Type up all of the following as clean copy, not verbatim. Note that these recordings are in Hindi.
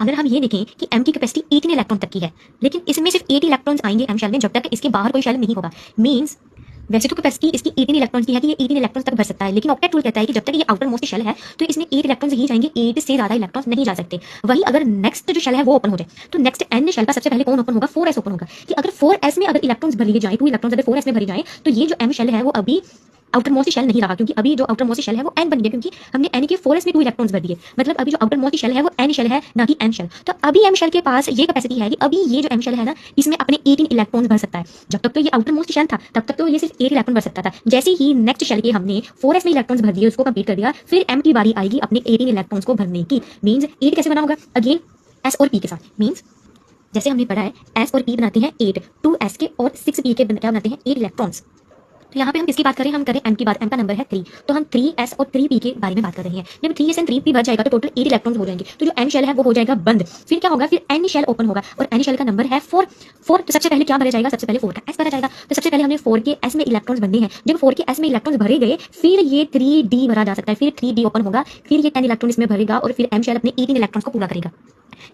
अगर हम ये देखें कि एम की कैपेसिटी 18 इलेक्ट्रॉन तक की है, लेकिन इसमें सिर्फ 8 इलेक्ट्रॉन्स आएंगे एम शेल में, जब तक इसके बाहर कोई शेल नहीं होगा। मींस वैसे तो कैपेसिटी इसकी 18 इलेक्ट्रॉन्स की है कि ये 18 इलेक्ट्रॉन्स तक भर सकता है, लेकिन ऑक्टेट रूल कहता है कि जब तक ये आउटर मोस्ट शेल है तो इसमें 8 इलेक्ट्रॉन्स ही जाएंगे, 8 से ज्यादा इलेक्ट्रॉन्स नहीं जा सकते। वही अगर नेक्स्ट जो शेल है वो ओपन हो जाए तो नेक्स्ट एन शेल का सबसे पहले कौन ओपन होगा? 4s ओपन होगा। कि अगर 4s में अगर इलेक्ट्रॉन्स भर लिए जाए, 2 इलेक्ट्रॉन्स अगर 4s में भरी जाए तो ये जो एम शेल है वो अभी आउटर मोस्ट शेल नहीं रहा, क्योंकि अभी जो आउटर मोस्ट शेल है वो एन बन गया, क्योंकि हमने एन के 4s में 2 इलेक्ट्रॉन्स भर दिए। मतलब अभी जो आउटर मोस्ट शेल है वो एन शेल है, ना कि एम शेल। तो अभी एम शेल के पास ये कैपेसिटी है कि अभी ये जो एम शेल है ना, इसमें अपने 18 इलेक्ट्रॉन्स भर सकता है। जब तक तो ये आउटर मोस्ट शेल था तब तक तो ये सिर्फ 8 इलेक्ट्रॉन भर सकता था। जैसे ही नेक्स्ट शेल के हमने 4s में इलेक्ट्रॉन्स भर दिए, उसको कंप्लीट कर दिया, फिर एम की बारी आएगी अपने 18 इलेक्ट्रॉन्स को भरने की। मींस 8 कैसे बना होगा? अगेन एस और पी के साथ। मींस जैसे हमने पढ़ा है एस और पी बनाते हैं 8, 2s के और 6p के क्या बनाते हैं? 8 इलेक्ट्रॉन्स। तो यहाँ पे हम किसकी बात करें? हम करें एम की बात। एम का नंबर है 3, तो हम 3s और 3p के बारे में बात कर रहे हैं। जब 3s एंड 3p भर जाएगा तो टोटल 8 इलेक्ट्रॉन्स हो जाएंगे, तो जो एम शेल है वो हो जाएगा बंद। फिर क्या होगा? फिर एन शेल ओपन होगा और एन शेल का नंबर है 4। तो सबसे पहले क्या भरा जाएगा? सबसे पहले 4 का एस भरा जाएगा। तो सबसे पहले हमने 4 के एस में इलेक्ट्रॉन्स भरने हैं। जब 4 के एस में इलेक्ट्रॉन्स भरे गए फिर ये 3d भरा जा सकता है, फिर 3d ओपन होगा, फिर ये 10 इलेक्ट्रॉन इसमें भरेगा और फिर एम शेल अपने 18 इलेक्ट्रॉन्स को पूरा करेगा।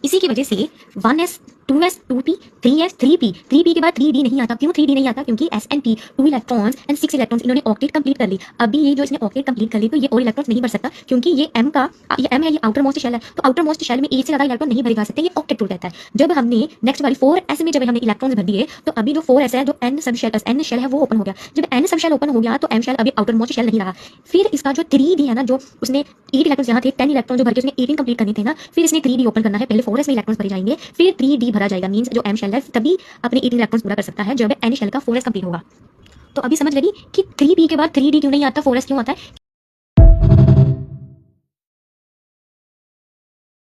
इसी की वजह से 1s 2s 2p 3s 3p के बाद 3d नहीं आता। क्यों 3d नहीं आता? क्योंकि s and p 2 electrons and 6 electrons इन्होंने ऑक्टेट कंप्लीट कर ली। अभी ये जो इसने ऑक्टेट कंप्लीट कर ली तो ये और इलेक्ट्रॉन्स नहीं भर सकता, क्योंकि ये m का ये m है, ये आउटर मोस्ट शेल है। तो आउटर मोस्ट शेल में 8 से ज्यादा इलेक्ट्रॉन नहीं भरे जा सकते, ये ऑक्टेट रूल कहता है। जब हमने नेक्स्ट वाली 4s में जब हमने इलेक्ट्रॉन्स भर दिए तो अभी जो 4s है, जो n सब शेल है वो ओपन हो गया। जब n सब शेल ओपन हो गया तो m शेल अभी आउटर मोस्ट शेल नहीं रहा। फिर इसका जो 3d है ना, जो उसने 8 इलेक्ट्रॉन्स यहाँ थे, 10 इलेक्ट्रॉन जो भर के उसने 18 कंप्लीट करने थे ना, फिर इसने 3d ओपन करना है। पहले 4s में इलेक्ट्रॉन्स भरे जाएंगे, फिर 3d भरा जाएगा। मींस जो m शेल है तभी अपने 18 इलेक्ट्रॉन्स पूरा कर सकता है जब n शेल का 4s कंप्लीट होगा। तो अभी समझ लगी कि 3p के बाद 3d क्यों नहीं आता, 4s क्यों आता है?